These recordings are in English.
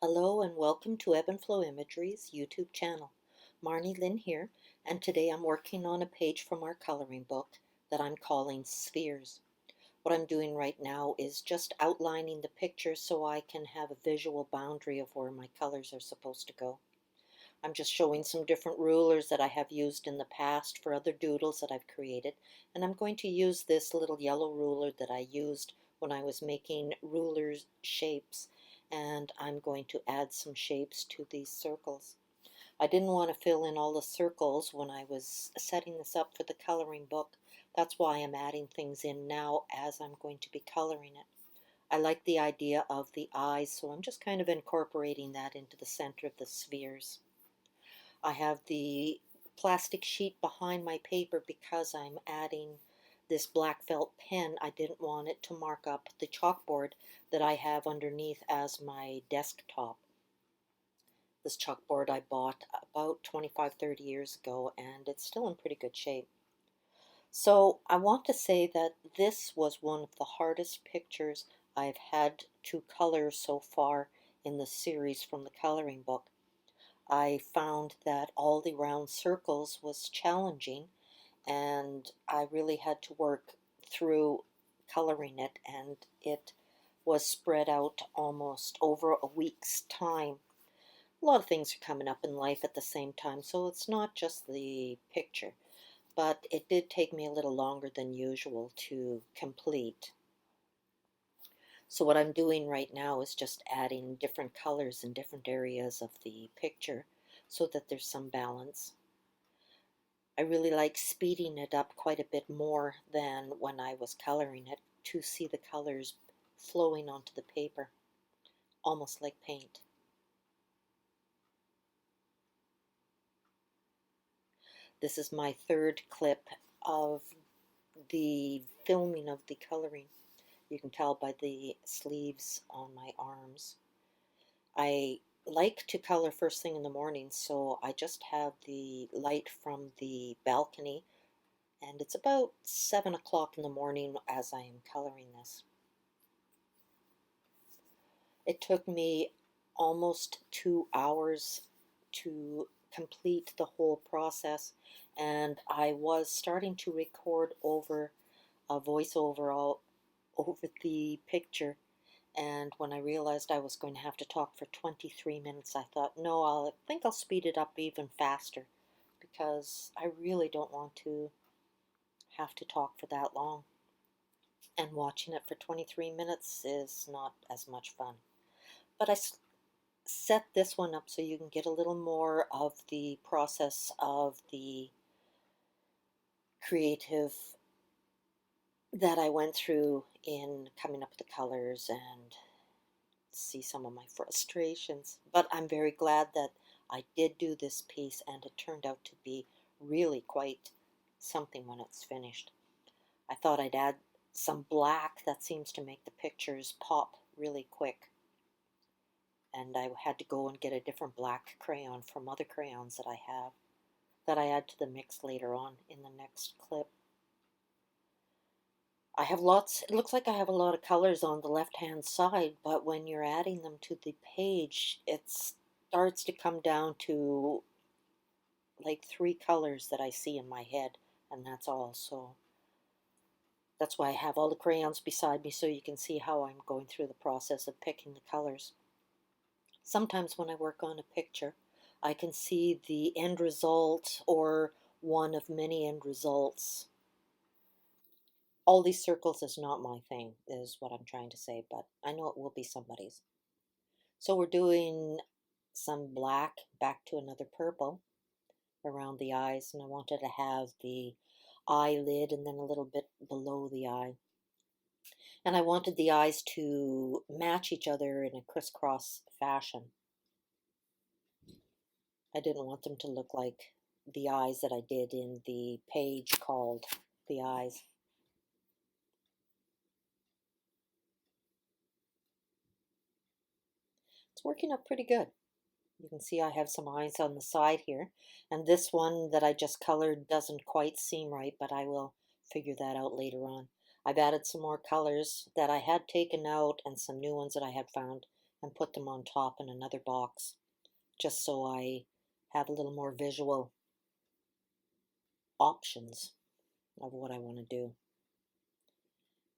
Hello and welcome to Ebb and Flow Imagery's YouTube channel. Marnilynn here, and today I'm working on a page from our coloring book that I'm calling Spheres. What I'm doing right now is just outlining the picture so I can have a visual boundary of where my colors are supposed to go. I'm just showing some different rulers that I have used in the past for other doodles that I've created, and I'm going to use this little yellow ruler that I used when I was making rulers shapes, and I'm going to add some shapes to these circles. I didn't want to fill in all the circles when I was setting this up for the coloring book. That's why I'm adding things in now as I'm going to be coloring it. I like the idea of the eyes, so I'm just kind of incorporating that into the center of the spheres. I have the plastic sheet behind my paper because I'm adding this black felt pen. I didn't want it to mark up the chalkboard that I have underneath as my desktop. This chalkboard I bought about 25-30 years ago, and it's still in pretty good shape. So I want to say that this was one of the hardest pictures I've had to color so far in the series from the coloring book. I found that all the round circles was challenging, and I really had to work through coloring it, and it was spread out almost over a week's time. A lot of things are coming up in life at the same time, so it's not just the picture, but it did take me a little longer than usual to complete. So what I'm doing right now is just adding different colors in different areas of the picture so that there's some balance. I really like speeding it up quite a bit more than when I was coloring it to see the colors flowing onto the paper, almost like paint. This is my third clip of the filming of the coloring. You can tell by the sleeves on my arms. I like to color first thing in the morning, so I just have the light from the balcony, and it's about 7 o'clock in the morning as I am coloring this. It took me almost 2 hours to complete the whole process, and I was starting to record over a voiceover all over the picture. And when I realized I was going to have to talk for 23 minutes, I thought, no, I think I'll speed it up even faster because I really don't want to have to talk for that long. And watching it for 23 minutes is not as much fun. But I set this one up so you can get a little more of the process of the creative that I went through in coming up with the colors and see some of my frustrations. But I'm very glad that I did do this piece, and it turned out to be really quite something when it's finished. I thought I'd add some black. That seems to make the pictures pop really quick. And I had to go and get a different black crayon from other crayons that I have that I add to the mix later on in the next clip. I have lots, it looks like I have a lot of colors on the left-hand side, but when you're adding them to the page, it starts to come down to like 3 colors that I see in my head, and that's all. So that's why I have all the crayons beside me so you can see how I'm going through the process of picking the colors. Sometimes when I work on a picture, I can see the end result or one of many end results. All these circles is not my thing, is what I'm trying to say, but I know it will be somebody's. So we're doing some black back to another purple around the eyes, and I wanted to have the eyelid and then a little bit below the eye. And I wanted the eyes to match each other in a crisscross fashion. I didn't want them to look like the eyes that I did in the page called The Eyes. It's working out pretty good. You can see I have some eyes on the side here, and this one that I just colored doesn't quite seem right, but I will figure that out later on. I've added some more colors that I had taken out and some new ones that I had found and put them on top in another box, just so I have a little more visual options of what I want to do.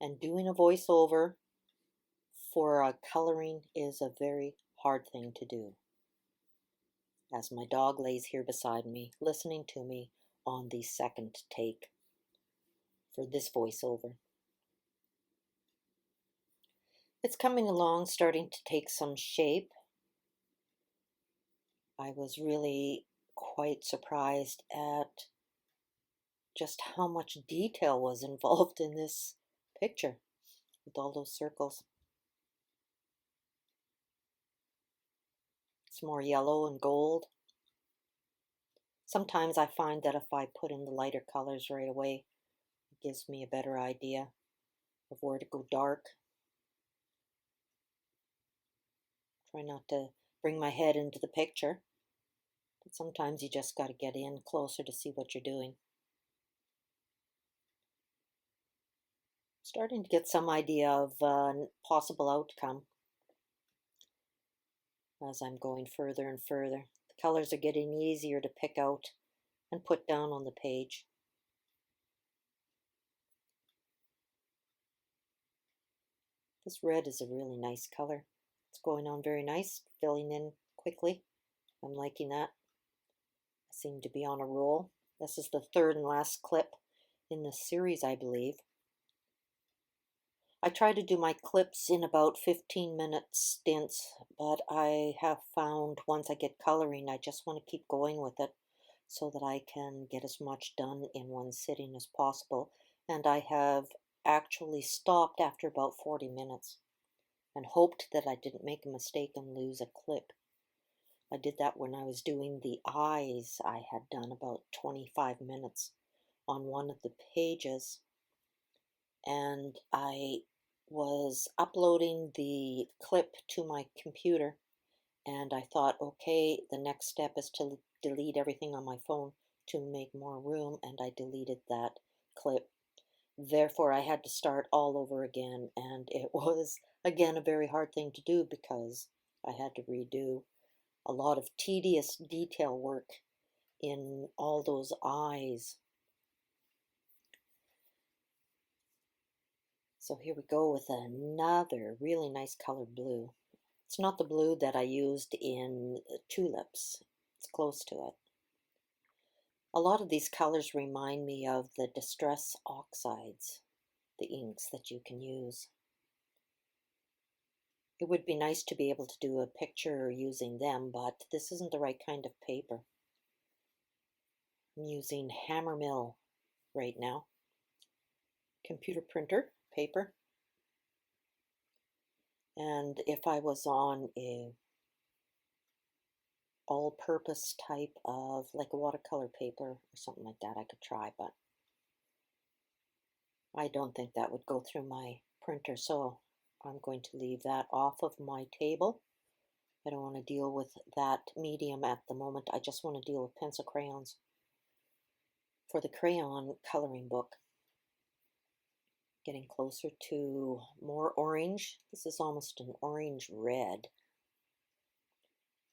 And doing a voiceover for a coloring is a very hard thing to do, as my dog lays here beside me, listening to me on the second take for this voiceover. It's coming along, starting to take some shape. I was really quite surprised at just how much detail was involved in this picture with all those circles. It's more yellow and gold. Sometimes I find that if I put in the lighter colors right away, it gives me a better idea of where to go dark. Try not to bring my head into the picture, but sometimes you just got to get in closer to see what you're doing. Starting to get some idea of possible outcome as I'm going further and further. The colors are getting easier to pick out and put down on the page. This red is a really nice color. It's going on very nice, filling in quickly. I'm liking that. I seem to be on a roll. This is the third and last clip in this series, I believe. I try to do my clips in about 15-minute stints, but I have found once I get coloring, I just want to keep going with it so that I can get as much done in one sitting as possible. And I have actually stopped after about 40 minutes and hoped that I didn't make a mistake and lose a clip. I did that when I was doing the eyes. I had done about 25 minutes on one of the pages, and I was uploading the clip to my computer, and I thought, okay, the next step is to delete everything on my phone to make more room, and I deleted that clip. Therefore, I had to start all over again, and it was, again, a very hard thing to do because I had to redo a lot of tedious detail work in all those eyes. So here we go with another really nice colored blue. It's not the blue that I used in tulips. It's close to it. A lot of these colors remind me of the distress oxides, the inks that you can use. It would be nice to be able to do a picture using them, but this isn't the right kind of paper. I'm using Hammermill right now. Computer printer paper. And if I was on a all-purpose type of like a watercolor paper or something like that, I could try, but I don't think that would go through my printer, so I'm going to leave that off of my table. I don't want to deal with that medium at the moment. I just want to deal with pencil crayons for the crayon coloring book. Getting closer to more orange. This is almost an orange red.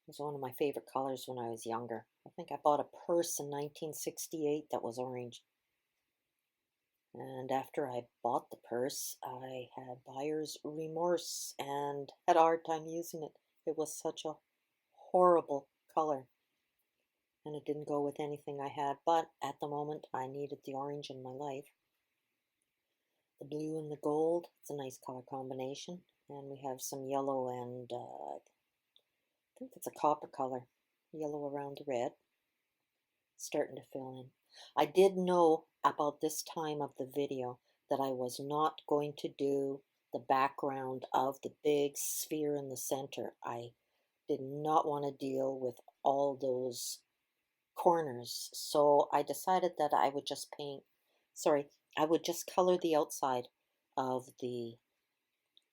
It was one of my favorite colors when I was younger. I think I bought a purse in 1968 that was orange. And after I bought the purse, I had buyer's remorse and had a hard time using it. It was such a horrible color. And it didn't go with anything I had, but at the moment I needed the orange in my life. The blue and the gold, it's a nice color combination. And we have some yellow and I think it's a copper color, yellow around the red, starting to fill in. I did know about this time of the video that I was not going to do the background of the big sphere in the center. I did not want to deal with all those corners, so I decided that I would just I would just color the outside of the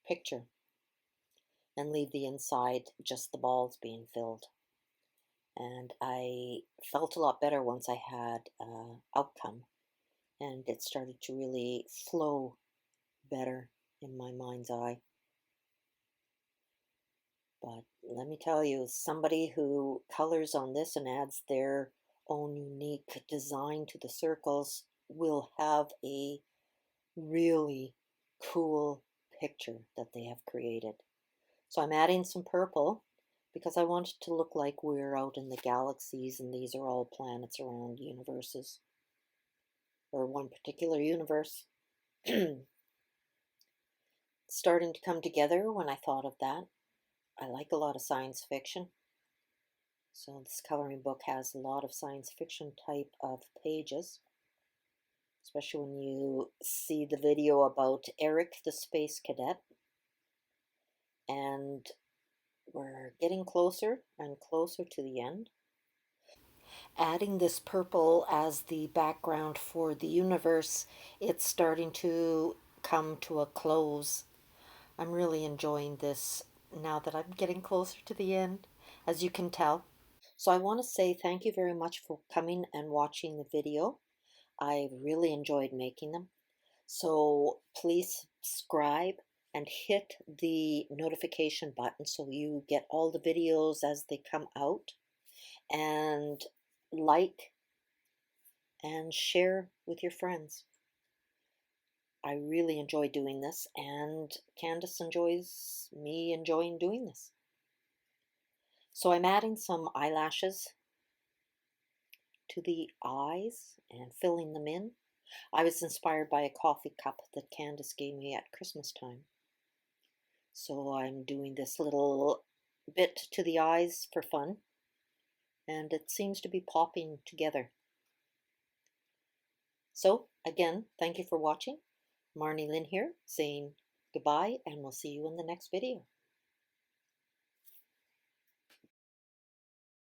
picture and leave the inside just the balls being filled. And I felt a lot better once I had outcome, and it started to really flow better in my mind's eye. But let me tell you, somebody who colors on this and adds their own unique design to the circles will have a really cool picture that they have created. So I'm adding some purple because I want it to look like we're out in the galaxies and these are all planets around universes, or one particular universe. Starting to come together when I thought of that. I like a lot of science fiction. So this coloring book has a lot of science fiction type of pages, especially when you see the video about Eric the Space Cadet. And we're getting closer and closer to the end. Adding this purple as the background for the universe, it's starting to come to a close. I'm really enjoying this now that I'm getting closer to the end, as you can tell. So I want to say thank you very much for coming and watching the video. I really enjoyed making them. So please subscribe and hit the notification button so you get all the videos as they come out. And like and share with your friends. I really enjoy doing this, and Candace enjoys me enjoying doing this. So I'm adding some eyelashes to the eyes and filling them in. I was inspired by a coffee cup that Candace gave me at Christmas time. So I'm doing this little bit to the eyes for fun, and it seems to be popping together. So again, thank you for watching. Marnilynn here, saying goodbye, and we'll see you in the next video.